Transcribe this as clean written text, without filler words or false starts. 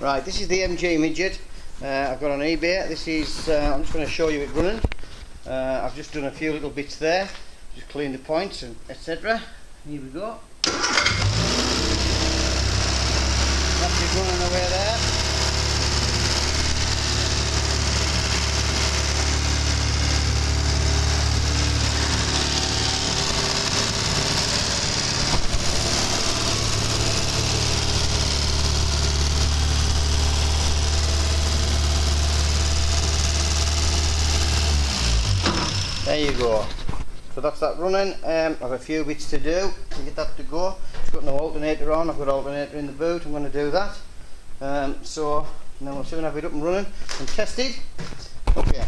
Right, this is the MG Midget I've got on eBay. This is, I'm just going to show you it running. I've just done a few little bits there, just cleaned the points and etc. Here we go. That's it running away there. There you go. So that's that running. I've a few bits to do to get that to go. It's got no alternator on. I've got alternator in the boot. I'm going to do that. So then we'll soon have it up and running and tested. Okay.